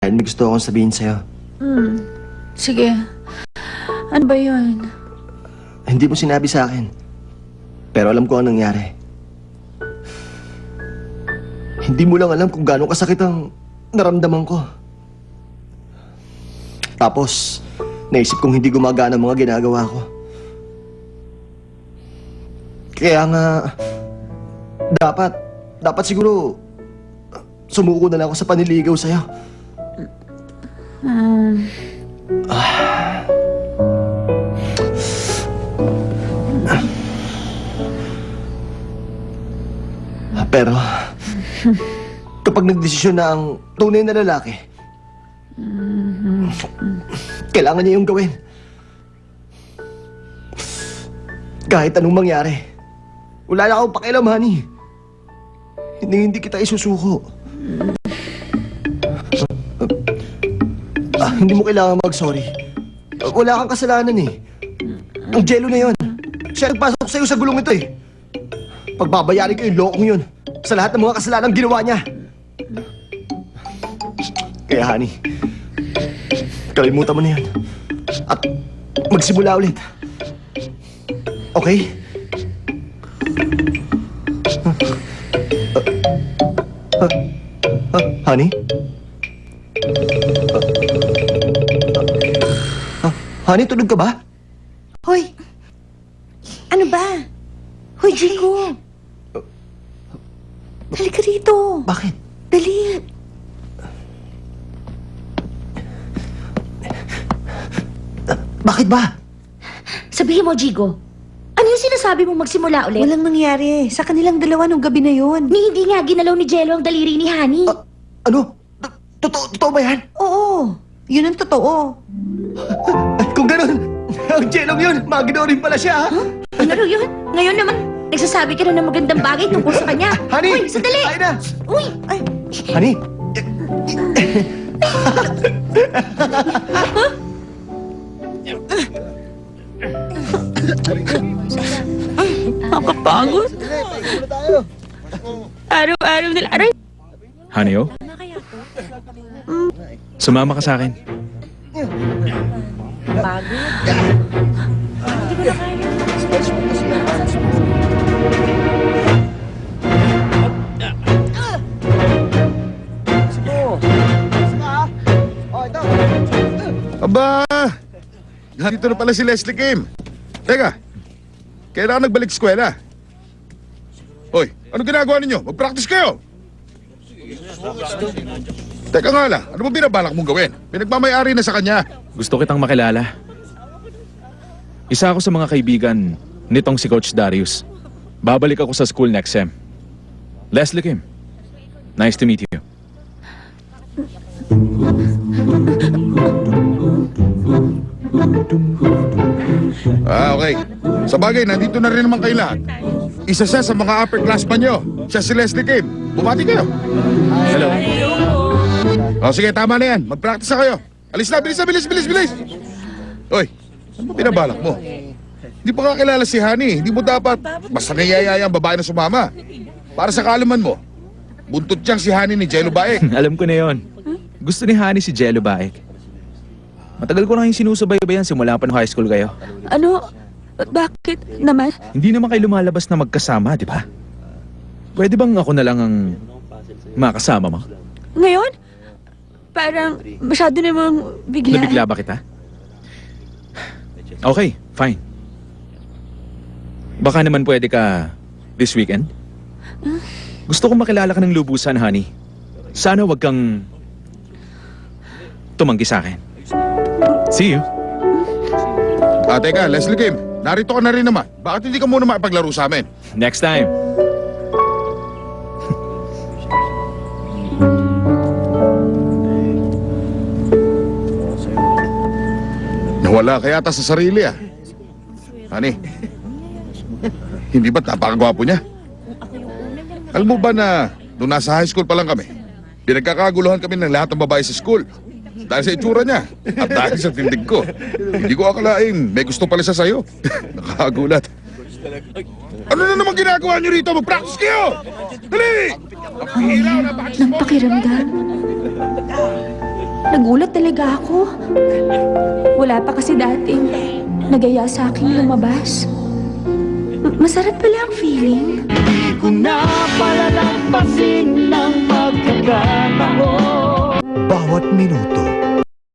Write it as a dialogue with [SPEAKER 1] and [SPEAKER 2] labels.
[SPEAKER 1] May gusto akong sabihin sa'yo.
[SPEAKER 2] Sige. Ano ba yun?
[SPEAKER 1] Hindi mo sinabi sa akin. Pero alam ko ang nangyari. Hindi mo lang alam kung gaano kasakit ang naramdaman ko. Tapos, naisip kong hindi gumagana ang mga ginagawa ko. Kaya nga, dapat siguro, sumuko na lang ako sa panliligaw sa'yo. Pero, kapag nagdesisyon na ang tunay na lalaki, kailangan niya yung gawin. Kahit anong mangyari. Wala na akong pakialam, honey. Hindi kita isusuko. Hindi mo kailangan mag-sorry. Wala kang kasalanan eh. Ang Jello na yon. Siya nagpasok sa'yo sa gulong ito eh. Pagbabayarin ko yung lokong yun sa lahat ng mga kasalanan ginawa niya. Kaya, honey, kalimutan mo na yan. At magsimula ulit. Okay? Honey? Honey, tulog ka ba?
[SPEAKER 3] Hoy! Ano ba? Hoy, Jico! Halika rito.
[SPEAKER 1] Bakit?
[SPEAKER 3] Dali.
[SPEAKER 1] Bakit ba?
[SPEAKER 4] Sabihin mo, Jigo. Ano yung sinasabi mong magsimula ulit?
[SPEAKER 3] Walang nangyari. Sa kanilang dalawa nung gabi na yun.
[SPEAKER 4] Ni hindi nga ginalaw ni Jello ang daliri ni Honey.
[SPEAKER 1] Ano? Totoo ba yan?
[SPEAKER 3] Oo. Yun ang totoo.
[SPEAKER 1] Kung ganun, ang jelong yun, magino rin pala siya, ha?
[SPEAKER 4] Ano yun? Ngayon naman, nagsasabi ka na ng magandang bagay tungkol sa kanya.
[SPEAKER 1] Honey!
[SPEAKER 4] Uy, sandali!
[SPEAKER 1] Ay na!
[SPEAKER 4] Uy!
[SPEAKER 3] Ay,
[SPEAKER 1] Honey!
[SPEAKER 2] Nakapagod. Araw-araw nila. Aray!
[SPEAKER 5] Honey, oh? Sumama ka sa akin.
[SPEAKER 6] Aba! Dito na pala si Leslie Kim. Teka, kailangan nagbalik eskwela. Hoy, ano ginagawa ninyo? Mag-practice kayo! Teka nga lang, ano ba binabalak mong gawin? Pinagmamayari na sa kanya.
[SPEAKER 5] Gusto kitang makilala. Isa ako sa mga kaibigan nitong si Coach Darius. Babalik ako sa school next sem. Leslie Kim. Nice to meet you.
[SPEAKER 6] Okay. Sa bagay, nandito na rin naman kayo lahat. Isa siya sa mga upperclassmen nyo. Siya si Leslie Kim. Bumati kayo.
[SPEAKER 5] Hello.
[SPEAKER 6] O sige, tama na yan. Mag-practice na kayo. Alis na, bilis! Hoy, ano ba binabalak mo? Hindi pa kakilala si Honey. Hindi mo dapat basta niyayaya ang babae na sumama. Para sa kaalaman mo, buntot siyang si Honey ni Jello Baek.
[SPEAKER 5] Alam ko na yon. Gusto ni Honey si Jello Baek. Matagal ko na yung sinusubaybayan simula pa nung high school kayo.
[SPEAKER 2] Ano? Bakit naman?
[SPEAKER 5] Hindi naman kayo lumalabas na magkasama, di ba? Pwede bang ako na lang ang makasama mo?
[SPEAKER 2] Ngayon? Parang masyado namang bigla.
[SPEAKER 5] Nabigla ba kita? Okay, fine. Baka naman pwede ka this weekend? Gusto kong makilala ka ng lubusan, Honey. Sana wag kang tumanggi sa akin. See you.
[SPEAKER 6] Teka, Leslie Kim, narito ka na rin naman. Bakit hindi ka muna makipaglaro sa amin?
[SPEAKER 5] Next time.
[SPEAKER 6] Nawala ka yata sa sarili ah. Honey, hindi ba't napakagwapo niya? Alam mo ba na nung nasa high school pa lang kami, pinagkakaguluhan kami ng lahat ng babae sa school. Dahil sa itsura niya at dahil sa tindig ko. Hindi ko akalain may gusto pala siya sa'yo. Nakakagulat. Ano na naman ginagawa niyo rito? Mag-practice kayo! Dali!
[SPEAKER 4] Ng pakiramdam.
[SPEAKER 2] Nagulat talaga ako. Wala pa kasi dating nagaya sa akin lumabas. Masarap pala ang feeling.
[SPEAKER 1] Bawat minuto